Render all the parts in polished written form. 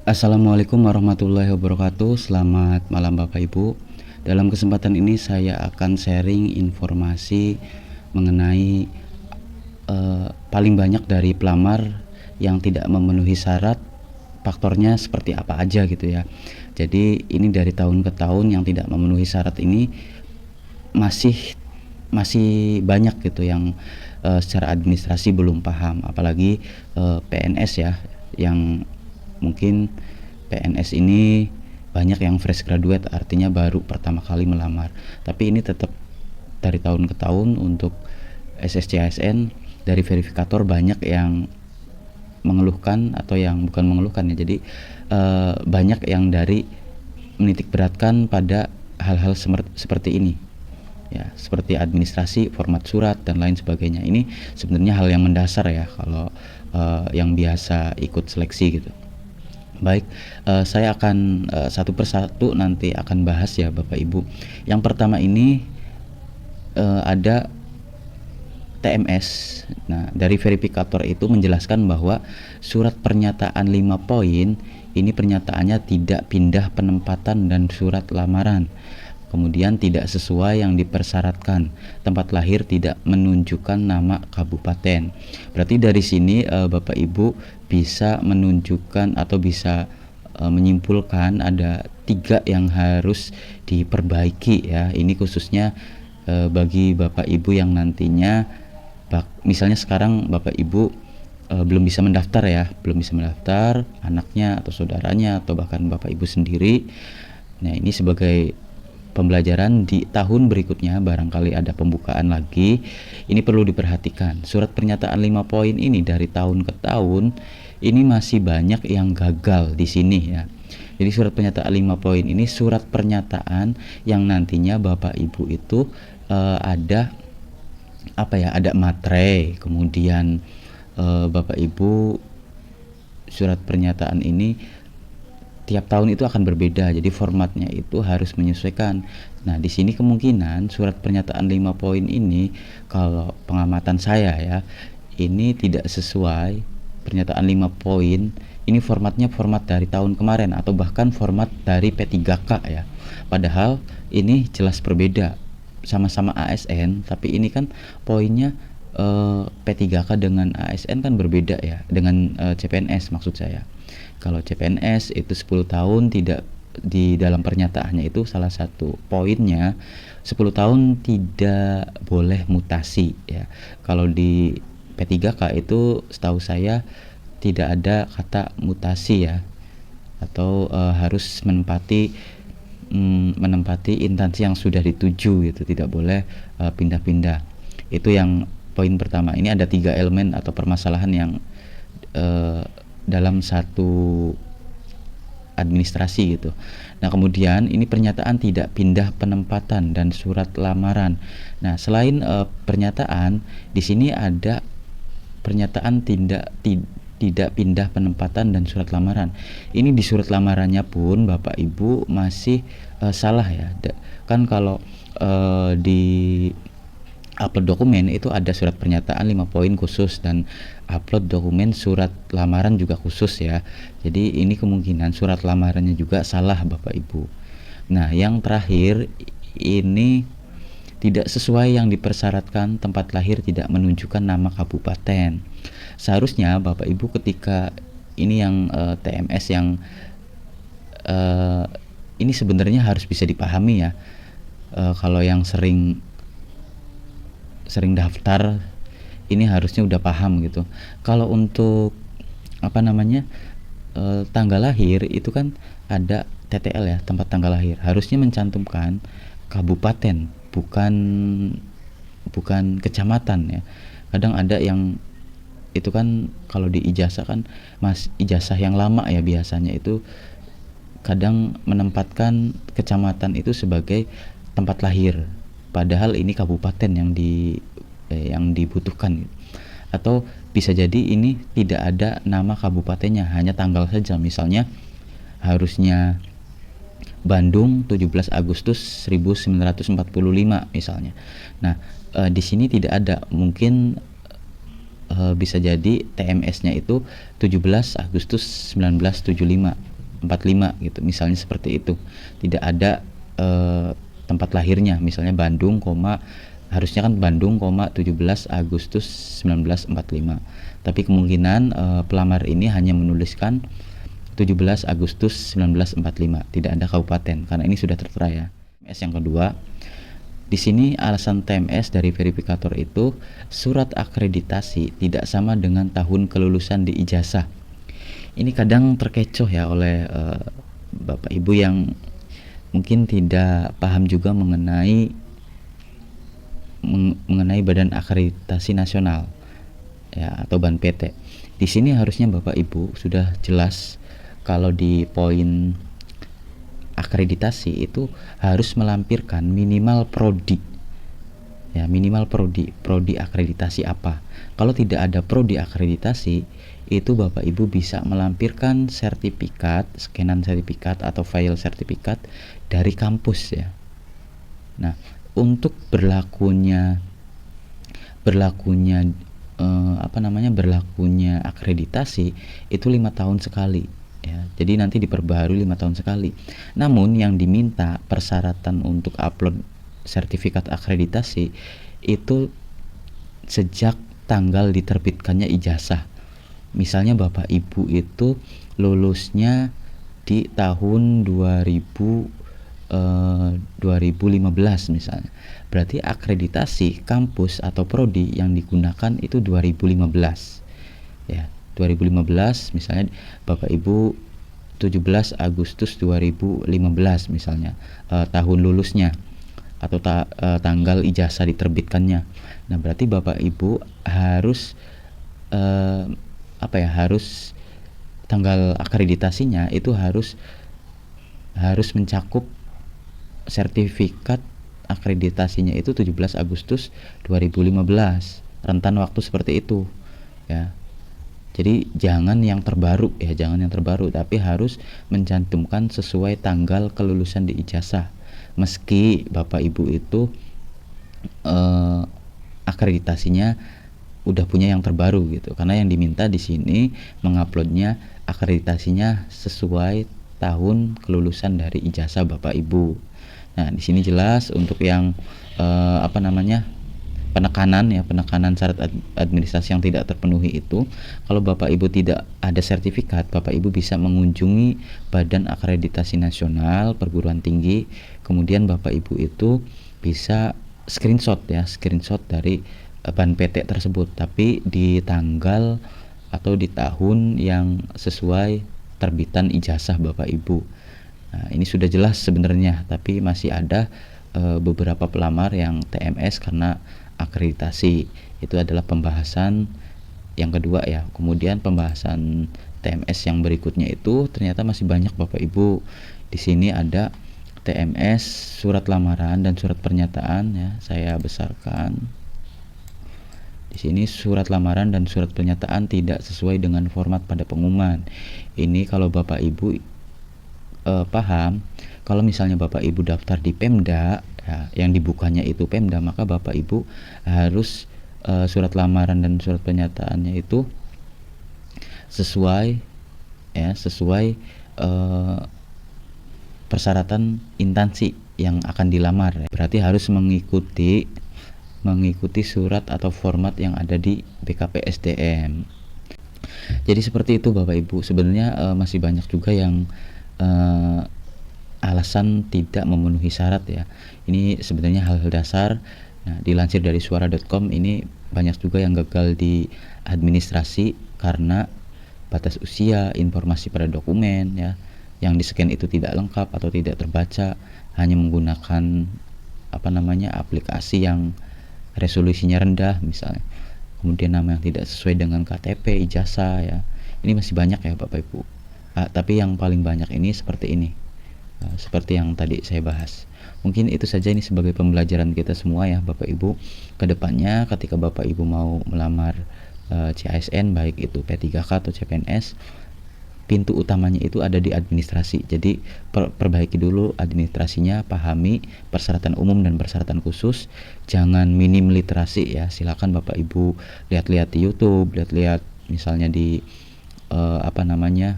Assalamualaikum warahmatullahi wabarakatuh. Selamat malam Bapak Ibu. Dalam kesempatan ini saya akan sharing informasi mengenai paling banyak dari pelamar yang tidak memenuhi syarat, faktornya seperti apa aja gitu ya. Jadi ini dari tahun ke tahun yang tidak memenuhi syarat ini masih masih banyak gitu yang secara administrasi belum paham, apalagi PNS ya, yang mungkin PNS ini banyak yang fresh graduate, artinya baru pertama kali melamar. Tapi ini tetap dari tahun ke tahun untuk SSC ASN dari verifikator banyak yang mengeluhkan, atau yang bukan mengeluhkan ya, jadi banyak yang dari menitik beratkan pada hal-hal seperti ini ya, seperti administrasi, format surat dan lain sebagainya. Ini sebenarnya hal yang mendasar ya kalau yang biasa ikut seleksi gitu. Baik, saya akan satu persatu nanti akan bahas ya Bapak Ibu. Yang pertama ini ada TMS. Nah, dari verifikator itu menjelaskan bahwa surat pernyataan 5 poin ini pernyataannya tidak pindah penempatan dan surat lamaran. Kemudian tidak sesuai yang dipersyaratkan, tempat lahir tidak menunjukkan nama kabupaten. Berarti dari sini Bapak Ibu bisa menunjukkan atau bisa menyimpulkan ada 3 yang harus diperbaiki ya. Ini khususnya bagi Bapak Ibu yang nantinya misalnya sekarang Bapak Ibu belum bisa mendaftar ya, belum bisa mendaftar anaknya atau saudaranya atau bahkan Bapak Ibu sendiri. Nah, ini sebagai pembelajaran di tahun berikutnya, barangkali ada pembukaan lagi, ini perlu diperhatikan. Surat pernyataan 5 poin ini dari tahun ke tahun ini masih banyak yang gagal di sini ya. Jadi surat pernyataan 5 poin ini surat pernyataan yang nantinya Bapak Ibu itu ada apa ya, ada materai, kemudian Bapak Ibu surat pernyataan ini tiap tahun itu akan berbeda, jadi formatnya itu harus menyesuaikan. Nah, di sini kemungkinan surat pernyataan 5 poin ini, kalau pengamatan saya ya, ini tidak sesuai. Pernyataan 5 poin ini formatnya format dari tahun kemarin atau bahkan format dari P3K ya. Padahal ini jelas berbeda, sama-sama ASN, tapi ini kan poinnya P3K dengan ASN kan berbeda ya, dengan CPNS maksud saya. Kalau CPNS itu 10 tahun tidak, di dalam pernyataannya itu salah satu poinnya 10 tahun tidak boleh mutasi ya. Kalau di P3K itu setahu saya tidak ada kata mutasi ya, atau harus menempati instansi yang sudah dituju gitu, tidak boleh pindah-pindah. Itu yang poin pertama. Ini ada 3 elemen atau permasalahan yang dalam satu administrasi gitu. Nah, kemudian ini pernyataan tidak pindah penempatan dan surat lamaran. Nah, selain pernyataan, di sini ada pernyataan tidak pindah penempatan dan surat lamaran. Ini di surat lamarannya pun Bapak Ibu masih salah ya. Kan kalau di upload dokumen itu ada surat pernyataan 5 poin khusus, dan upload dokumen surat lamaran juga khusus ya. Jadi ini kemungkinan surat lamarannya juga salah Bapak Ibu. Nah, yang terakhir ini tidak sesuai yang dipersyaratkan, tempat lahir tidak menunjukkan nama kabupaten. Seharusnya Bapak Ibu ketika ini yang TMS yang ini sebenarnya harus bisa dipahami ya. Kalau yang sering daftar ini harusnya udah paham gitu. Kalau untuk apa namanya, tanggal lahir itu kan ada TTL ya, tempat tanggal lahir, harusnya mencantumkan kabupaten, bukan kecamatan ya. Kadang ada yang itu kan kalau di ijazah kan ijazah yang lama ya, biasanya itu kadang menempatkan kecamatan itu sebagai tempat lahir, padahal ini kabupaten yang dibutuhkan. Atau bisa jadi ini tidak ada nama kabupatennya, hanya tanggal saja. Misalnya harusnya Bandung 17 Agustus 1945 misalnya. Nah, di sini tidak ada, mungkin bisa jadi TMS-nya itu 17 Agustus 1975. gitu, misalnya seperti itu. Tidak ada tempat lahirnya, misalnya Bandung, harusnya kan Bandung, 17 Agustus 1945. Tapi kemungkinan pelamar ini hanya menuliskan 17 Agustus 1945, tidak ada kabupaten karena ini sudah tertera ya. TMS yang kedua, di sini alasan TMS dari verifikator itu surat akreditasi tidak sama dengan tahun kelulusan di ijazah. Ini kadang terkecoh ya oleh Bapak Ibu yang mungkin tidak paham juga mengenai Badan Akreditasi Nasional ya, atau BANPT. Di sini harusnya Bapak Ibu sudah jelas kalau di poin akreditasi itu harus melampirkan minimal prodi. Ya, minimal prodi akreditasi apa. Kalau tidak ada prodi akreditasi, itu Bapak Ibu bisa melampirkan sertifikat, scanan sertifikat atau file sertifikat dari kampus ya. Nah, untuk berlakunya akreditasi itu 5 tahun sekali ya. Jadi nanti diperbaharui 5 tahun sekali. Namun yang diminta persyaratan untuk upload sertifikat akreditasi itu sejak tanggal diterbitkannya ijazah. Misalnya Bapak Ibu itu lulusnya di tahun 2015 misalnya. Berarti akreditasi kampus atau prodi yang digunakan itu 2015. Ya, 2015 misalnya Bapak Ibu 17 Agustus 2015 misalnya tahun lulusnya atau tanggal ijazah diterbitkannya. Nah, berarti Bapak Ibu harus harus tanggal akreditasinya itu harus mencakup sertifikat akreditasinya itu 17 Agustus 2015. Rentan waktu seperti itu ya. Jadi jangan yang terbaru, tapi harus mencantumkan sesuai tanggal kelulusan di ijazah. Meski Bapak Ibu itu akreditasinya udah punya yang terbaru gitu. Karena yang diminta di sini menguploadnya akreditasinya sesuai tahun kelulusan dari ijazah Bapak Ibu. Nah, di sini jelas untuk yang penekanan syarat administrasi yang tidak terpenuhi itu, kalau Bapak Ibu tidak ada sertifikat, Bapak Ibu bisa mengunjungi Badan Akreditasi Nasional Perguruan Tinggi, kemudian Bapak Ibu itu bisa screenshot dari BANPT tersebut, tapi di tanggal atau di tahun yang sesuai terbitan ijazah Bapak Ibu. Nah, ini sudah jelas sebenarnya, tapi masih ada beberapa pelamar yang TMS karena akreditasi. Itu adalah pembahasan yang kedua ya. Kemudian pembahasan TMS yang berikutnya itu ternyata masih banyak Bapak Ibu. Di sini ada TMS surat lamaran dan surat pernyataan ya. Saya besarkan. Di sini surat lamaran dan surat pernyataan tidak sesuai dengan format pada pengumuman. Ini kalau Bapak Ibu paham, kalau misalnya Bapak Ibu daftar di Pemda ya, yang dibukanya itu Pemda, maka Bapak Ibu harus surat lamaran dan surat pernyataannya itu sesuai persyaratan instansi yang akan dilamar. Berarti harus mengikuti surat atau format yang ada di BKPSDM. Jadi seperti itu Bapak Ibu. Sebenarnya masih banyak juga yang alasan tidak memenuhi syarat ya. Ini sebenarnya hal-hal dasar. Nah, dilansir dari suara.com, ini banyak juga yang gagal di administrasi karena batas usia, informasi pada dokumen ya, yang di-scan itu tidak lengkap atau tidak terbaca, hanya menggunakan aplikasi yang resolusinya rendah misalnya. Kemudian nama yang tidak sesuai dengan KTP, ijazah ya. Ini masih banyak ya Bapak Ibu. Tapi yang paling banyak ini seperti ini. Seperti yang tadi saya bahas. Mungkin itu saja, ini sebagai pembelajaran kita semua ya Bapak Ibu. Kedepannya ketika Bapak Ibu mau melamar CASN, baik itu P3K atau CPNS, pintu utamanya itu ada di administrasi. Jadi perbaiki dulu administrasinya, pahami persyaratan umum dan persyaratan khusus. Jangan minim literasi ya. Silakan Bapak Ibu lihat-lihat di YouTube, lihat-lihat misalnya di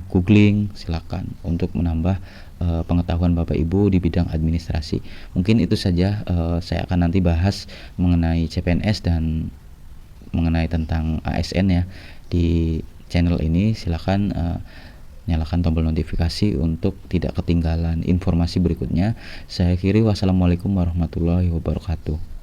googling, silakan untuk menambah pengetahuan Bapak Ibu di bidang administrasi. Mungkin itu saja, saya akan nanti bahas mengenai CPNS dan mengenai tentang ASN ya di channel ini. Silakan nyalakan tombol notifikasi untuk tidak ketinggalan informasi berikutnya. Saya akhiri, wassalamualaikum warahmatullahi wabarakatuh.